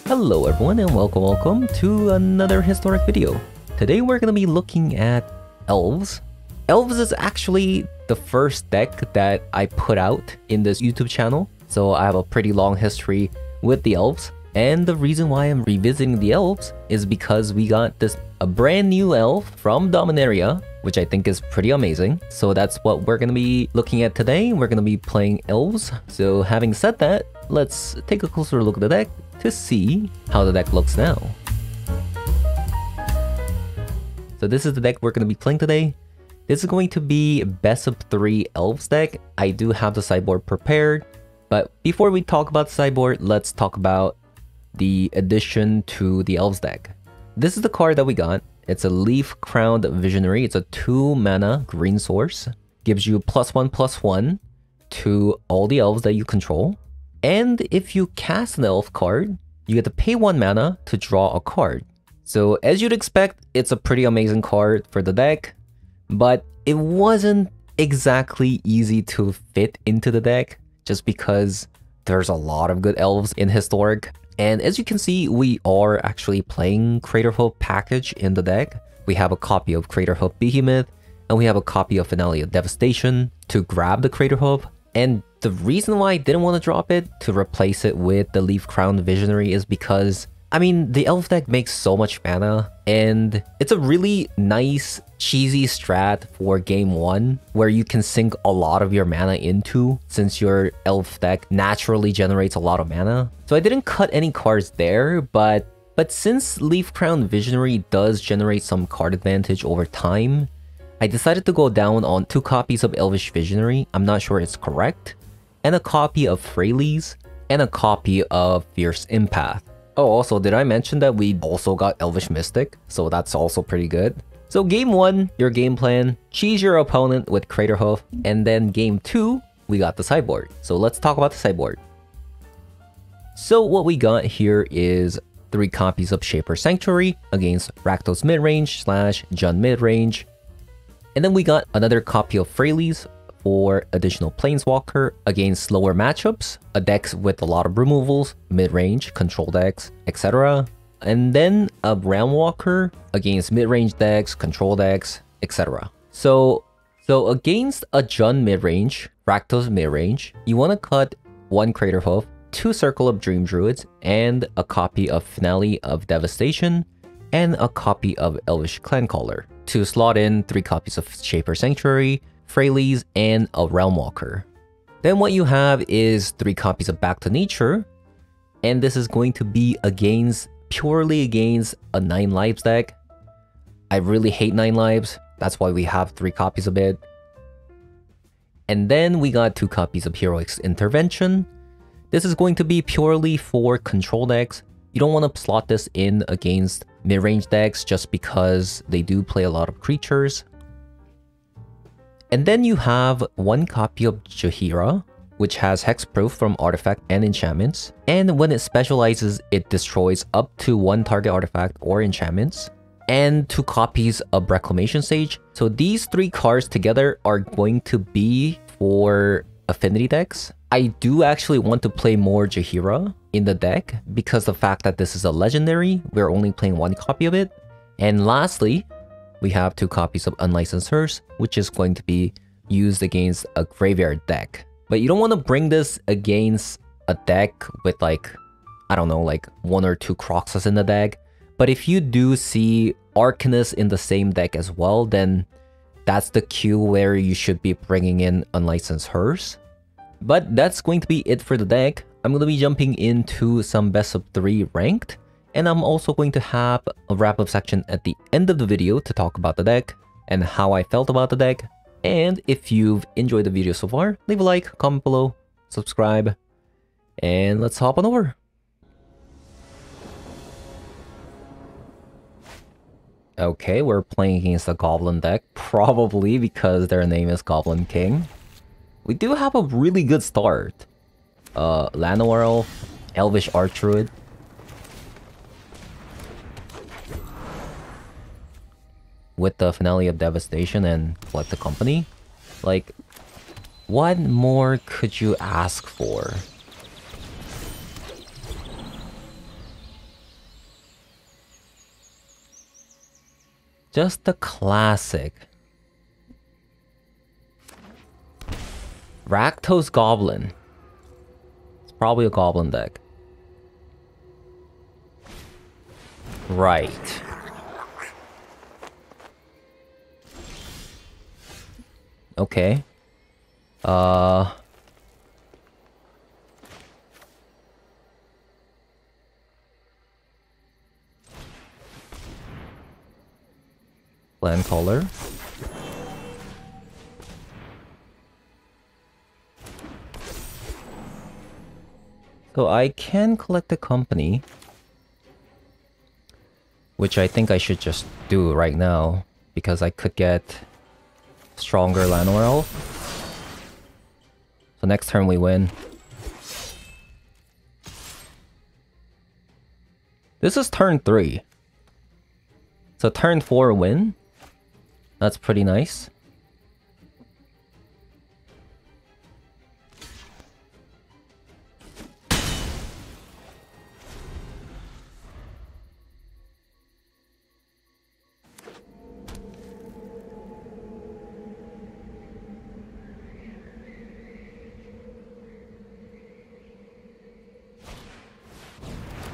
Hello everyone and welcome to another historic video. Today we're going to be looking at Elves. Elves is actually the first deck that I put out in this YouTube channel, so I have a pretty long history with the Elves. And the reason why I'm revisiting the Elves is because we got a brand new elf from Dominaria, which I think is pretty amazing. So that's what we're going to be looking at today. We're going to be playing Elves. So having said that, let's take a closer look at the deck to see how the deck looks now. So this is the deck we're going to be playing today. This is going to be best of 3 Elves deck. I do have the sideboard prepared, but before we talk about the sideboard, let's talk about the addition to the Elves deck. This is the card that we got. It's a Leaf Crowned Visionary. It's a 2 mana green source. Gives you +1/+1 to all the elves that you control. And if you cast an elf card, you get to pay 1 mana to draw a card. So as you'd expect, it's a pretty amazing card for the deck, but it wasn't exactly easy to fit into the deck just because there's a lot of good elves in Historic. And as you can see, we are actually playing Craterhoof package in the deck. We have a copy of Craterhoof Behemoth, and we have a copy of Finale of Devastation to grab the Craterhoof. And the reason why I didn't want to drop it to replace it with the Leaf Crowned Visionary is because, I mean, the elf deck makes so much mana, and it's a really nice, cheesy strat for game 1, where you can sink a lot of your mana into, since your elf deck naturally generates a lot of mana. So I didn't cut any cards there, but since Leaf Crowned Visionary does generate some card advantage over time, I decided to go down on 2 copies of Elvish Visionary, I'm not sure it's correct, and a copy of Freyleys, and a copy of Fierce Empath. Oh, also, did I mention that we also got Elvish Mystic? So that's also pretty good. So game 1, your game plan, cheese your opponent with Craterhoof, and then game 2, we got the sideboard. So let's talk about the sideboard. So what we got here is 3 copies of Shaper Sanctuary against Rakdos Midrange / Jund Midrange. And then we got another copy of Freyleys for additional Planeswalker against slower matchups, a deck with a lot of removals, mid-range, control decks, etc. And then a Realmwalker against mid-range decks, control decks, etc. So against a Jund mid-range, Rakdos mid-range, you want to cut 1 Craterhoof, 2 Circle of Dream Druids, and a copy of Finale of Devastation, and a copy of Elvish Clancaller to slot in 3 copies of Shaper Sanctuary, Freyleys, and a Realmwalker. Then what you have is 3 copies of Back to Nature, and this is going to be purely against a 9 lives deck. I really hate 9 lives, that's why we have 3 copies of it. And then we got 2 copies of Heroic Intervention. This is going to be purely for control decks. You don't want to slot this in against mid-range decks just because they do play a lot of creatures. And then you have 1 copy of Jaheira, which has hexproof from artifact and enchantments. And when it specializes, it destroys up to 1 target artifact or enchantments. And 2 copies of Reclamation Sage. So these 3 cards together are going to be for affinity decks. I do actually want to play more Jaheira in the deck because the fact that this is a legendary, we're only playing 1 copy of it. And lastly, we have 2 copies of Unlicensed Hearse, which is going to be used against a graveyard deck. But you don't want to bring this against a deck with like, I don't know, like 1 or 2 Croxus in the deck. But if you do see Arcanist in the same deck as well, then that's the cue where you should be bringing in Unlicensed Hearse. But that's going to be it for the deck. I'm going to be jumping into some best of 3 ranked. And I'm also going to have a wrap-up section at the end of the video to talk about the deck and how I felt about the deck. And if you've enjoyed the video so far, leave a like, comment below, subscribe, and let's hop on over. Okay, we're playing against a Goblin deck, probably because their name is Goblin King. We do have a really good start. Llanowar Elf, Elvish Archdruid. With the Finale of Devastation and Collect the Company. Like, what more could you ask for? Just the classic. Rakdos Goblin. It's probably a Goblin deck. Right. Okay. Land color. So I can collect the company, which I think I should just do right now because I could get stronger Llanowar Elf. So next turn we win. This is turn 3. So turn 4 win. That's pretty nice.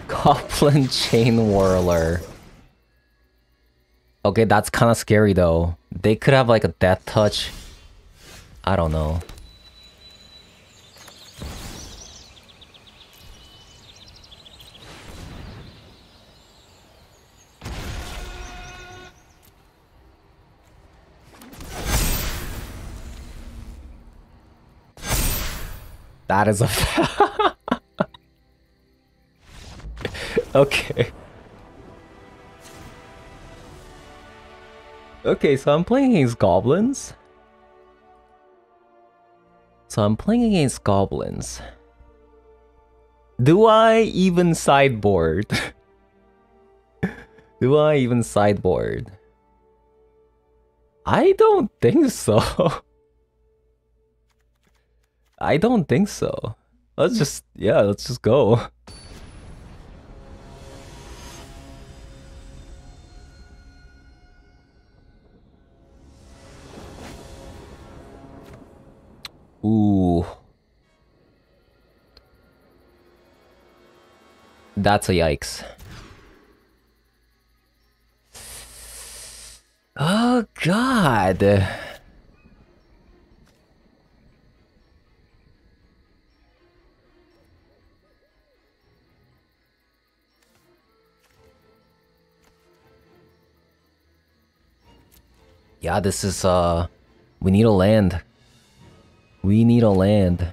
Goblin Chain Whirler. Okay, that's kind of scary though. They could have like a death touch. I don't know. That is a okay. Okay, so I'm playing against goblins. Do I even sideboard? Do I even sideboard? I don't think so. I don't think so. Let's just go. Ooh. That's a yikes. Oh god. Yeah, this is we need a land. We need a land.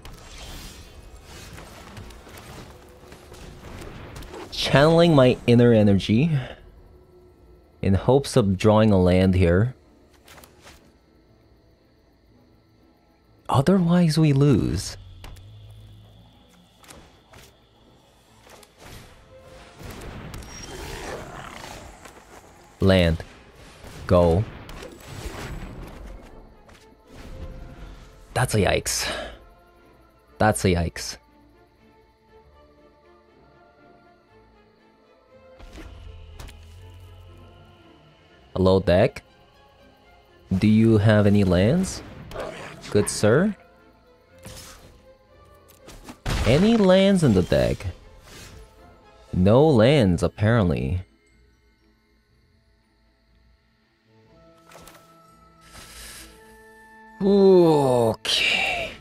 Channeling my inner energy in hopes of drawing a land here. Otherwise we lose. Land. Go. That's a yikes. That's a yikes. Hello, deck. Do you have any lands? Good sir? Any lands in the deck? No lands, apparently. Okay.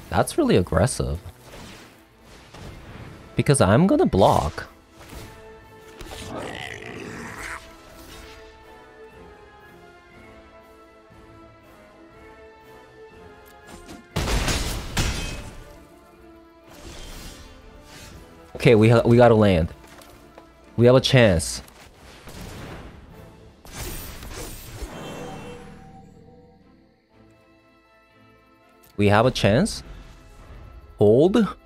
That's really aggressive. Because I'm gonna block. Okay, we gotta land. We have a chance. We have a chance. Hold.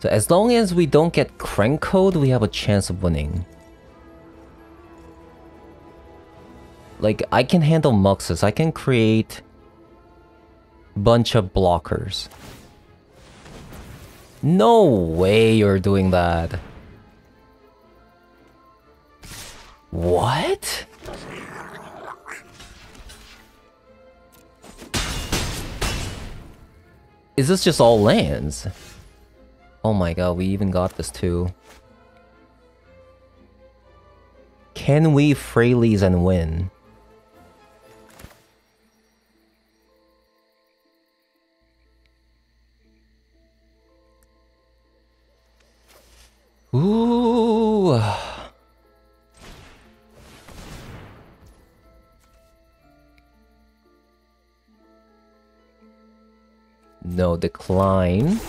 So as long as we don't get crank code, we have a chance of winning. Like, I can handle Muxus. I can create a bunch of blockers. No way you're doing that. What? Is this just all lands? Oh my god, we even got this too. Can we Freyleys and win? Ooh. No, decline.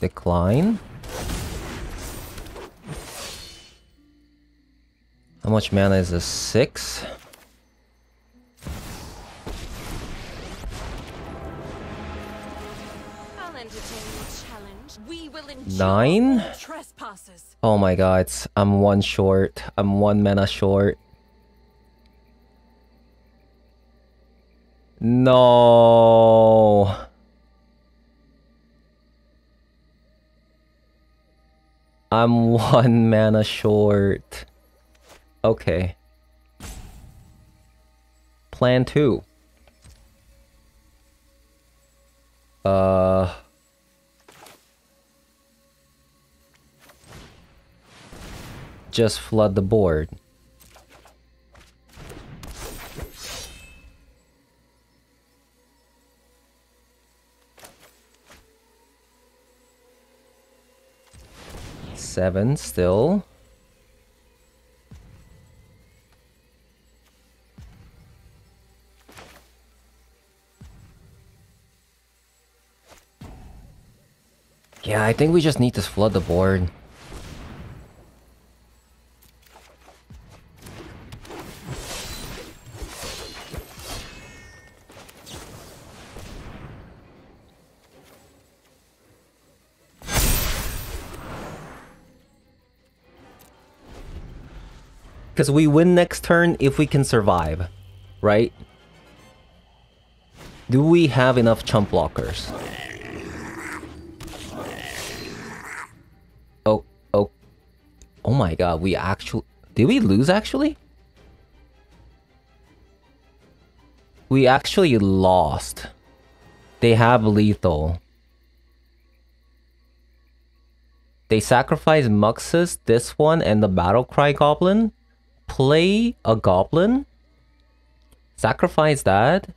Decline. How much mana is this? 6? I'll entertain the challenge. We will endure 9? trespassers. Oh my god, I'm 1 short. I'm 1 mana short. No. I'm 1 mana short. Okay. Plan 2. Just flood the board. Seven still. Yeah, I think we just need to flood the board. Because we win next turn if we can survive, right? Do we have enough chump blockers? Oh my god, we actually... Did we lose actually? We actually lost. They have lethal. They sacrifice Muxus, this one, and the Battlecry Goblin. Play a Goblin. Sacrifice that.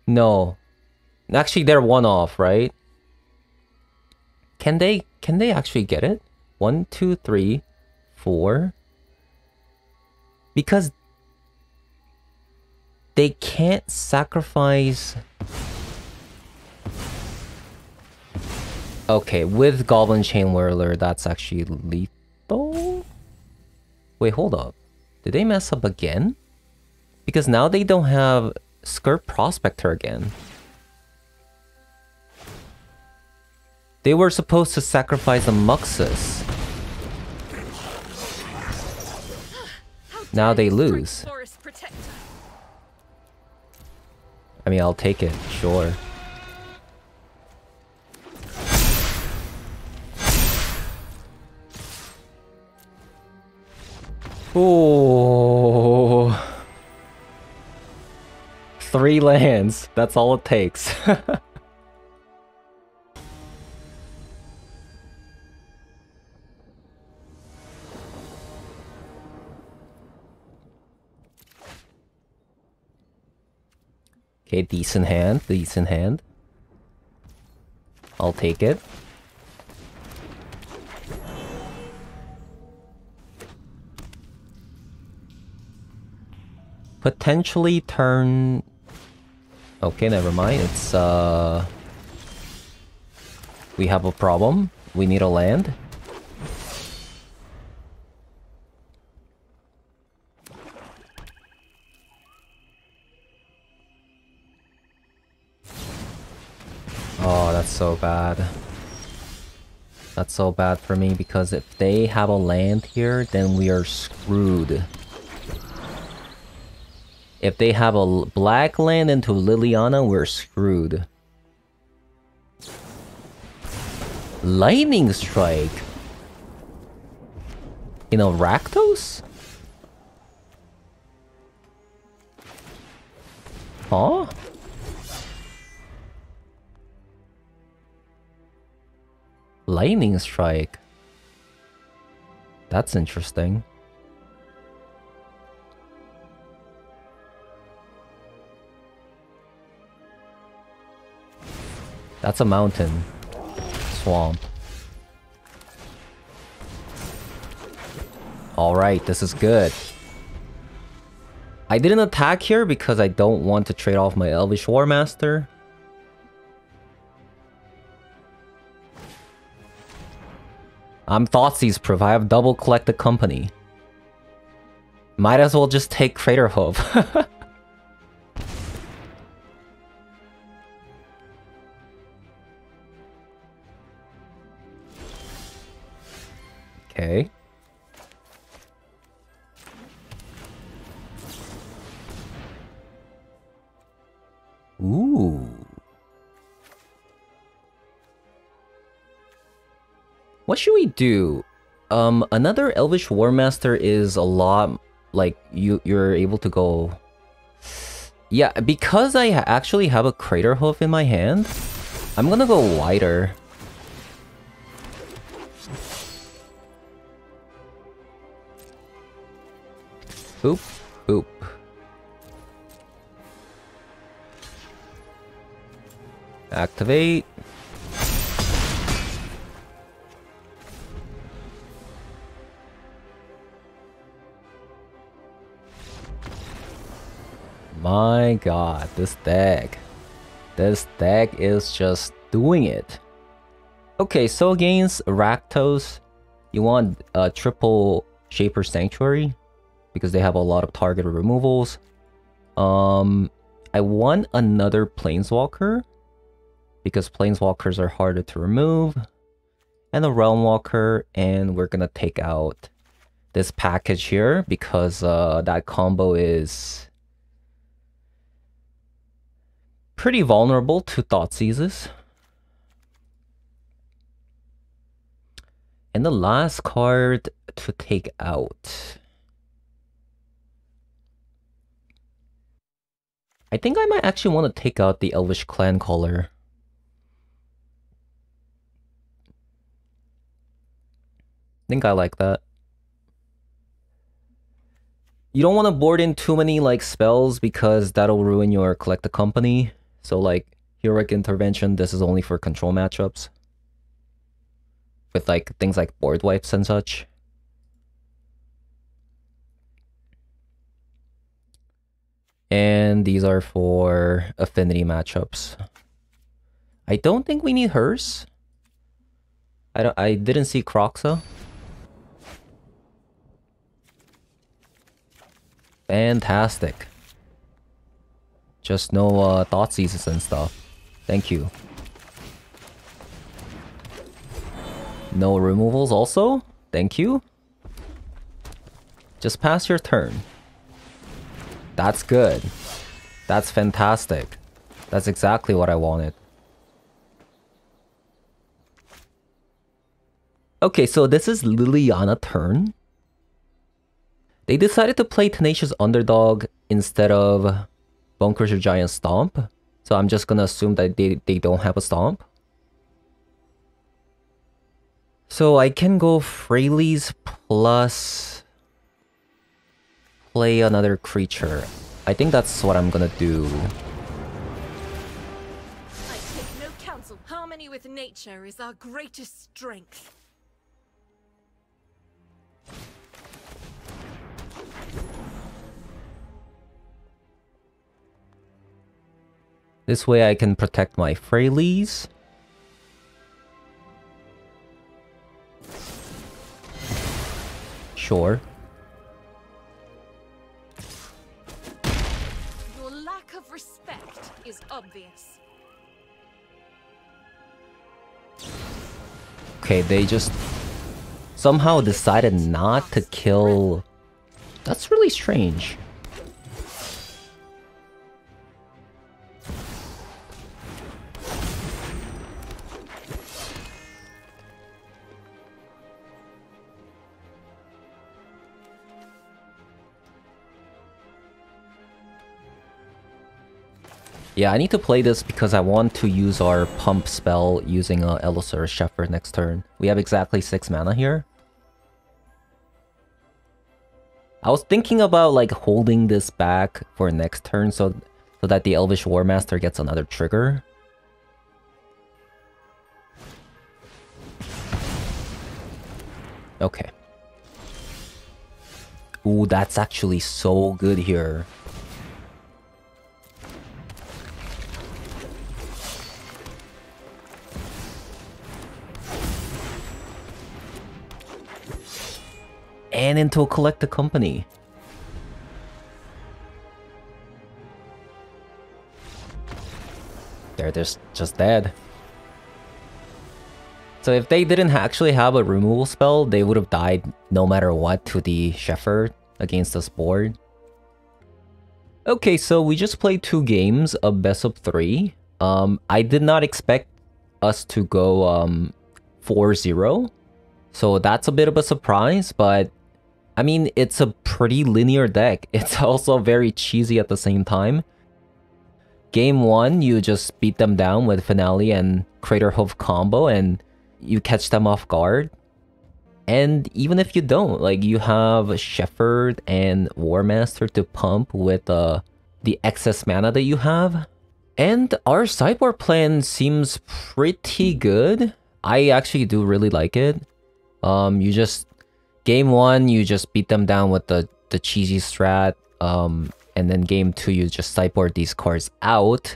No. Actually, they're one off, right? Can they actually get it? 1, 2, 3, 4. Because they can't sacrifice. Okay, with Goblin Chain Whirler, that's actually lethal. Wait, hold up. Did they mess up again? Because now they don't have Skirt Prospector again. They were supposed to sacrifice a Muxus. Now they lose. I mean, I'll take it, sure. Ooh. 3 lands. That's all it takes. Okay, decent hand, decent hand. I'll take it. Potentially turn... Okay, never mind. It's, we have a problem. We need a land. that's so bad. That's so bad for me, because if they have a land here, then we are screwed. If they have a black land into Liliana, we're screwed. Lightning Strike? You know, Rakdos? Huh? Lightning Strike. That's interesting. That's a mountain. Swamp. Alright, this is good. I didn't attack here because I don't want to trade off my Elvish War Master. I'm Thoughtseize proof. I have double collected company. Might as well just take Craterhoof. Okay. Ooh. What should we do? Another Elvish War Master is a lot like you're able to go. Yeah, because I actually have a Craterhoof in my hand, I'm gonna go wider. Oop, oop. Activate. My god, this deck. This deck is just doing it. Okay, so against Rakdos, you want a triple Shaper Sanctuary because they have a lot of targeted removals. I want another Planeswalker because Planeswalkers are harder to remove. And a Realm Walker, and we're gonna take out this package here because that combo is pretty vulnerable to Thoughtseizes. And the last card to take out. I think I might actually want to take out the Elvish Clan Caller. I think I like that. You don't want to board in too many like spells because that'll ruin your collected company. So like Heroic Intervention, this is only for control matchups. With like things like board wipes and such. And these are for affinity matchups. I don't think we need hers. I didn't see Croxa. Fantastic. Just no Thoughtseizes and stuff. Thank you. No removals also? Thank you. Just pass your turn. That's good. That's fantastic. That's exactly what I wanted. Okay, so this is Liliana turn. They decided to play Tenacious Underdog instead of Bone Crusher Giant Stomp. So I'm just gonna assume that they don't have a Stomp. So I can go Freyleys plus play another creature. I think that's what I'm gonna do. I take no counsel. Harmony with nature is our greatest strength. This way I can protect my Freyleys. Sure. Your lack of respect is obvious. Okay, they just somehow decided not to kill. That's really strange. Yeah, I need to play this because I want to use our pump spell using Elves or Shepherd next turn. We have exactly 6 mana here. I was thinking about like holding this back for next turn so that the Elvish War Master gets another trigger. Okay. Ooh, that's actually so good here. And into a collected company. They're just dead. So if they didn't actually have a removal spell, they would have died no matter what to the Shepherd against this board. Okay, so we just played 2 games of best of 3. I did not expect us to go 4-0. So that's a bit of a surprise, but I mean, it's a pretty linear deck. It's also very cheesy at the same time. Game 1, you just beat them down with Finale and Craterhoof combo and you catch them off guard. And even if you don't, like you have Shepherd and War Master to pump with the excess mana that you have. And our sideboard plan seems pretty good. I actually do really like it. Game 1, you just beat them down with the cheesy strat, and then game 2, you just sideboard these cards out.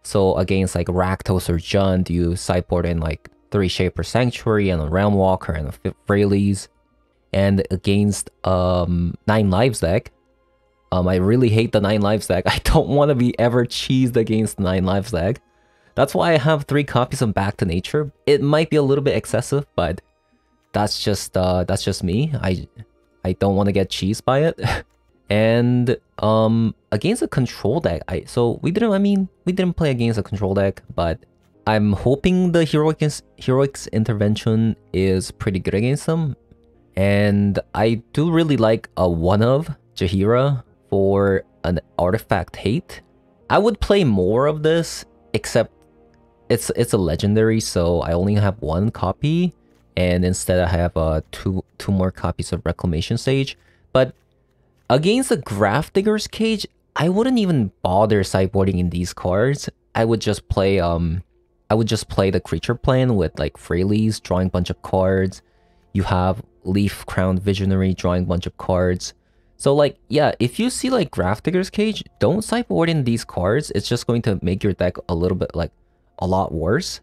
So against like Rakdos or Jund, you sideboard in like 3 Shaper Sanctuary and a Realm Walker and a Freyleys. And against 9 Lives deck, I really hate the 9 Lives deck. I don't want to be ever cheesed against 9 Lives deck. That's why I have 3 copies of Back to Nature. It might be a little bit excessive, but that's just me. I don't want to get cheesed by it. And against a control deck, we didn't play against a control deck, but I'm hoping the Heroic's Intervention is pretty good against them. And I do really like a 1-of Jaheira for an Artifact Hate. I would play more of this, except it's a legendary, so I only have 1 copy. And instead I have two more copies of Reclamation Sage. But against the Grafdigger's Cage, I wouldn't even bother sideboarding in these cards. I would just play the creature plan with like Freyleys, drawing a bunch of cards. You have Leaf Crowned Visionary, drawing a bunch of cards. So like, yeah, if you see like Grafdigger's Cage, don't sideboard in these cards. It's just going to make your deck a little bit like a lot worse.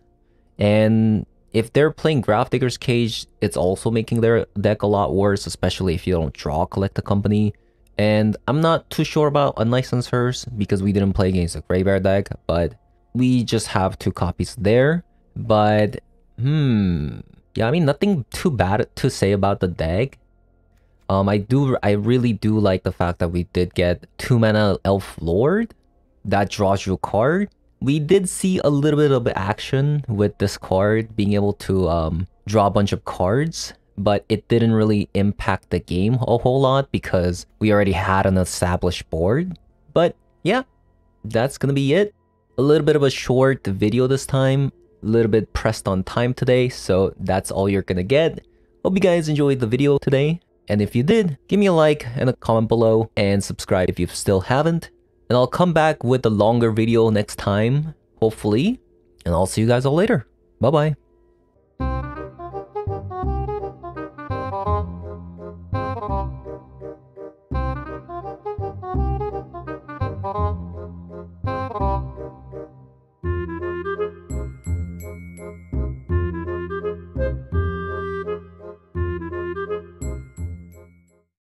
And if they're playing Grafdigger's Cage, it's also making their deck a lot worse, especially if you don't draw Collect a Company. And I'm not too sure about Unlicensed Hearse because we didn't play against a Greybear deck, but we just have 2 copies there. But, yeah, I mean, nothing too bad to say about the deck. I really do like the fact that we did get 2 mana Elf Lord that draws you a card. We did see a little bit of action with this card being able to draw a bunch of cards, but it didn't really impact the game a whole lot because we already had an established board. But yeah, that's gonna be it. A little bit of a short video this time, a little bit pressed on time today, so that's all you're gonna get. Hope you guys enjoyed the video today, and if you did, give me a like and a comment below, and subscribe if you still haven't. And I'll come back with a longer video next time, hopefully. And I'll see you guys all later. Bye-bye.